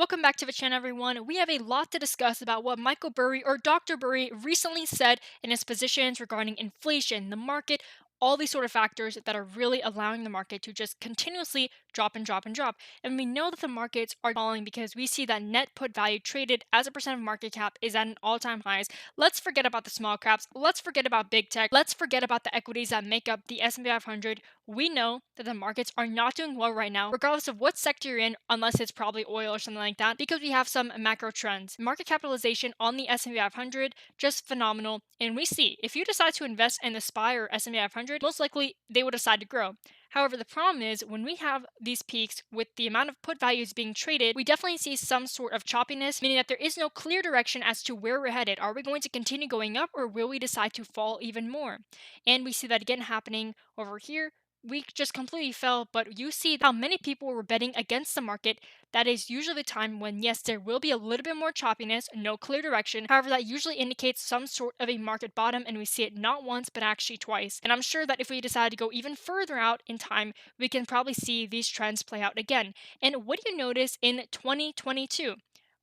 Welcome back to the channel, everyone. We have a lot to discuss about what Michael Burry or Dr. Burry recently said in his positions regarding inflation, the market, all these sort of factors that are really allowing the market to just continuously drop and drop and drop. And we know that the markets are falling because we see that net put value traded as a percent of market cap is at an all-time highs. Let's forget about the small caps. Let's forget about big tech. Let's forget about the equities that make up the S&P 500. We know that the markets are not doing well right now, regardless of what sector you're in, unless it's probably oil or something like that, because we have some macro trends. Market capitalization on the S&P 500 just phenomenal, and we see if you decide to invest in the SPY or S&P 500, most likely they will decide to grow. However, the problem is when we have these peaks with the amount of put values being traded, we definitely see some sort of choppiness, meaning that there is no clear direction as to where we're headed. Are we going to continue going up or will we decide to fall even more? And we see that again happening over here. We just completely fell, but you see how many people were betting against the market. That is usually the time when, yes, there will be a little bit more choppiness, no clear direction. However, that usually indicates some sort of a market bottom, and we see it not once, but actually twice. And I'm sure that if we decide to go even further out in time, we can probably see these trends play out again. And what do you notice in 2022?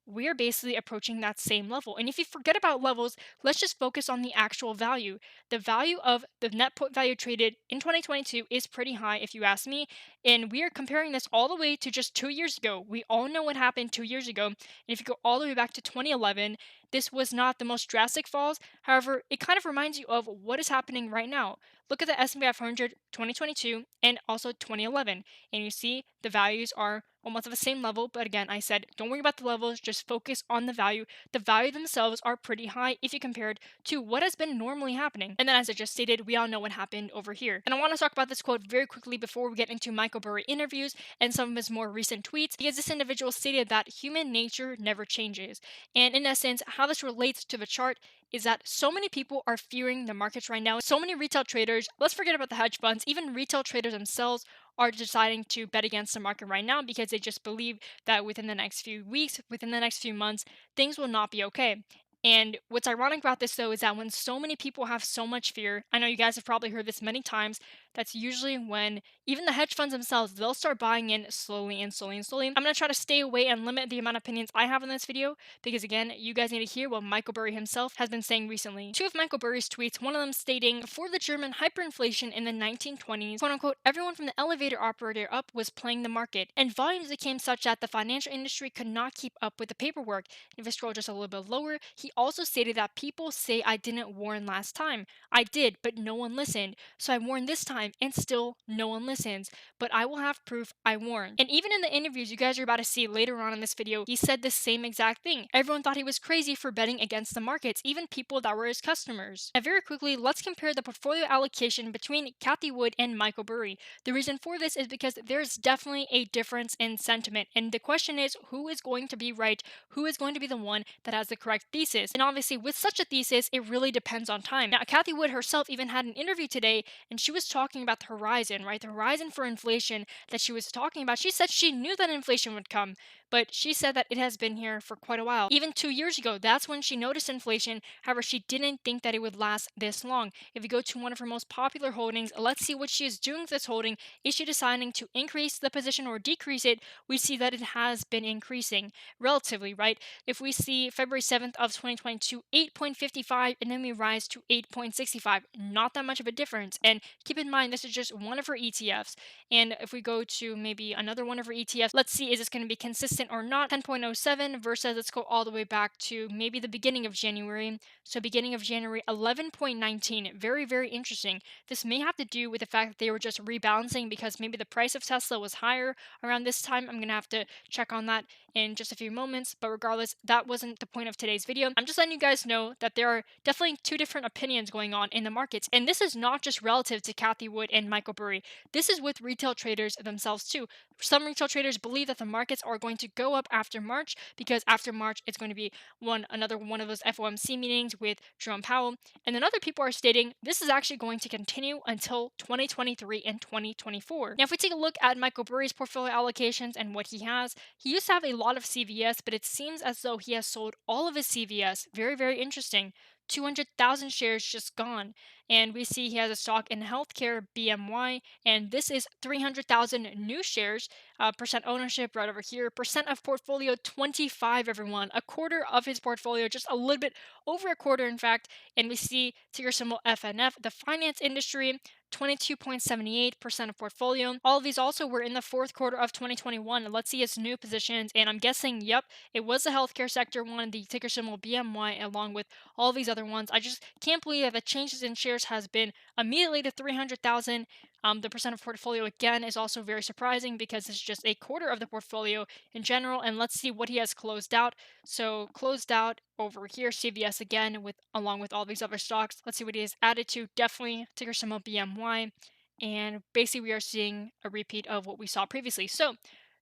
We're basically approaching that same level. And if you forget about levels, let's just focus on the actual value. The value of the net put value traded in 2022 is pretty high, if you ask me. And we are comparing this all the way to just 2 years ago. We all know what happened 2 years ago. And if you go all the way back to 2011, this was not the most drastic falls. However, it kind of reminds you of what is happening right now. Look at the S&P 500 2022 and also 2011, and you see the values are almost at the same level. But again, I said don't worry about the levels, just focus on the value. The value themselves are pretty high if you compared to what has been normally happening. And then, as I just stated, we all know what happened over here. And I want to talk about this quote very quickly before we get into Michael Burry interviews and some of his more recent tweets, because this individual stated that human nature never changes. And in essence, how this relates to the chart is that so many people are fearing the markets right now. So many retail traders, let's forget about the hedge funds, even retail traders themselves are deciding to bet against the market right now because they just believe that within the next few weeks, within the next few months, things will not be okay. And what's ironic about this though is that when so many people have so much fear, I know you guys have probably heard this many times, that's usually when even the hedge funds themselves, they'll start buying in slowly and slowly and slowly. I'm going to try to stay away and limit the amount of opinions I have in this video because again, you guys need to hear what Michael Burry himself has been saying recently. Two of Michael Burry's tweets, one of them stating, before the German hyperinflation in the 1920s, quote unquote, everyone from the elevator operator up was playing the market, and volumes became such that the financial industry could not keep up with the paperwork. If we scroll just a little bit lower, he also stated that people say I didn't warn last time. I did, but no one listened. So I warned this time, and still no one listens. But I will have proof I warned. And even in the interviews you guys are about to see later on in this video, he said the same exact thing. Everyone thought he was crazy for betting against the markets, even people that were his customers. Now, very quickly, let's compare the portfolio allocation between Cathie Wood and Michael Burry. The reason for this is because there's definitely a difference in sentiment. And the question is, who is going to be right? Who is going to be the one that has the correct thesis? And obviously, with such a thesis, it really depends on time. Now, Cathie Wood herself even had an interview today, and she was talking about the horizon, right? The horizon for inflation that she was talking about. She said she knew that inflation would come, but she said that it has been here for quite a while. Even 2 years ago, that's when she noticed inflation. However, she didn't think that it would last this long. If you go to one of her most popular holdings, let's see what she is doing with this holding. Is she deciding to increase the position or decrease it? We see that it has been increasing relatively, right? If we see February 7th of 2022, 8.55, and then we rise to 8.65, not that much of a difference. And keep in mind, this is just one of her ETFs. And if we go to maybe another one of her ETFs, let's see, is this going to be consistent or not? 10.07 versus, let's go all the way back to maybe the beginning of January. So beginning of January, 11.19. Very, very interesting. This may have to do with the fact that they were just rebalancing because maybe the price of Tesla was higher around this time. I'm going to have to check on that in just a few moments. But regardless, that wasn't the point of today's video. I'm just letting you guys know that there are definitely two different opinions going on in the markets. And this is not just relative to Cathie Wood and Michael Burry. This is with retail traders themselves too. Some retail traders believe that the markets are going to go up after March because after March it's going to be another one of those FOMC meetings with Jerome Powell. And then other people are stating this is actually going to continue until 2023 and 2024. Now, if we take a look at Michael Burry's portfolio allocations and what he used to have a lot of CVS, but it seems as though he has sold all of his CVS. Very, very interesting. 200,000 shares just gone. And we see he has a stock in healthcare BMY, and this is 300,000 new shares, percent ownership right over here, percent of portfolio 25, everyone, a quarter of his portfolio, just a little bit over a quarter, in fact. And we see ticker symbol FNF, the finance industry. 22.78% of portfolio. All of these also were in the fourth quarter of 2021. And let's see its new positions. And I'm guessing, yep, it was the healthcare sector one, the ticker symbol BMY, along with all these other ones. I just can't believe that the changes in shares has been immediately to 300,000. The percent of portfolio again is also very surprising because it's just a quarter of the portfolio in general. And let's see what he has closed out. So closed out over here, CVS again, with along with all these other stocks. Let's see what he has added to. Definitely ticker symbol BMY. And basically, we are seeing a repeat of what we saw previously. So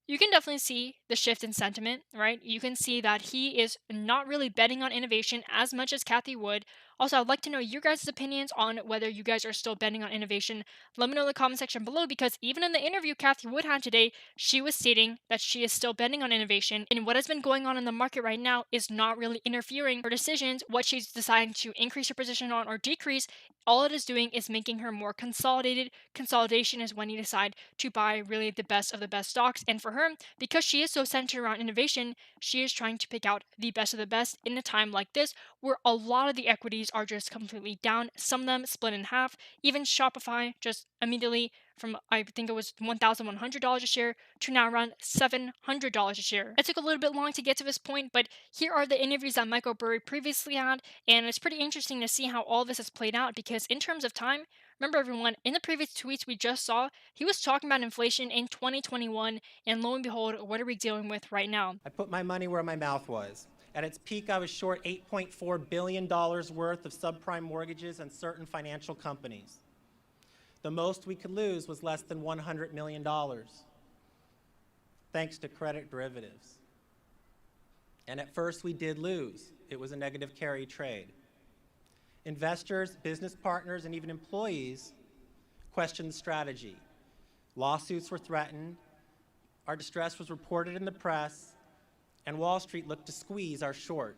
you can definitely see the shift in sentiment, right? You can see that he is not really betting on innovation as much as Cathie would. Also, I'd like to know your guys' opinions on whether you guys are still betting on innovation. Let me know in the comment section below, because even in the interview Cathie Wood had today, she was stating that she is still betting on innovation. And what has been going on in the market right now is not really interfering her decisions, what she's deciding to increase her position on or decrease. All it is doing is making her more consolidated. Consolidation is when you decide to buy really the best of the best stocks. And for her, because she is so centered around innovation, she is trying to pick out the best of the best in a time like this where a lot of the equities are just completely down, some of them split in half. Even Shopify just immediately from, I think it was $1,100 a share to now around $700 a share. It took a little bit long to get to this point, but here are the interviews that Michael Burry previously had, and it's pretty interesting to see how all this has played out, because in terms of time, remember everyone, in the previous tweets we just saw, he was talking about inflation in 2021, and lo and behold, what are we dealing with right now? I put my money where my mouth was. At its peak, I was short $8.4 billion worth of subprime mortgages and certain financial companies. The most we could lose was less than $100 million, thanks to credit derivatives. And at first we did lose. It was a negative carry trade. Investors, business partners, and even employees questioned the strategy. Lawsuits were threatened, our distress was reported in the press, and Wall Street looked to squeeze our short.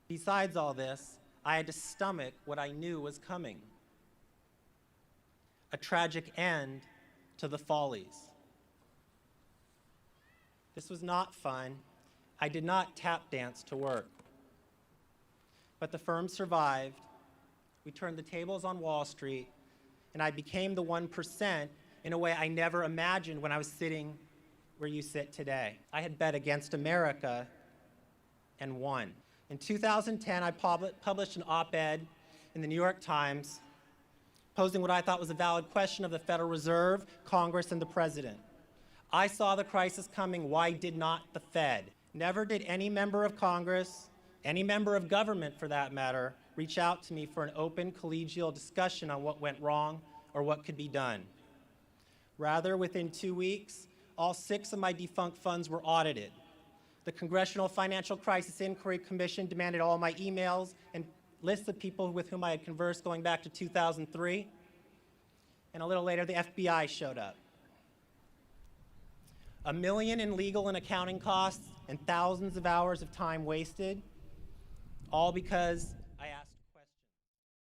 Besides all this, I had to stomach what I knew was coming: a tragic end to the follies. This was not fun. I did not tap dance to work. But the firm survived. We turned the tables on Wall Street, and I became the 1% in a way I never imagined when I was sitting where you sit today. I had bet against America and won. In 2010, I published an op-ed in the New York Times posing what I thought was a valid question of the Federal Reserve, Congress, and the President. I saw the crisis coming. Why did not the Fed? Never did any member of Congress, any member of government for that matter, reach out to me for an open collegial discussion on what went wrong or what could be done. Rather, within 2 weeks, all 6 of my defunct funds were audited. The Congressional Financial Crisis Inquiry Commission demanded all my emails and lists of people with whom I had conversed going back to 2003. And a little later, the FBI showed up. $1 million in legal and accounting costs and thousands of hours of time wasted, all because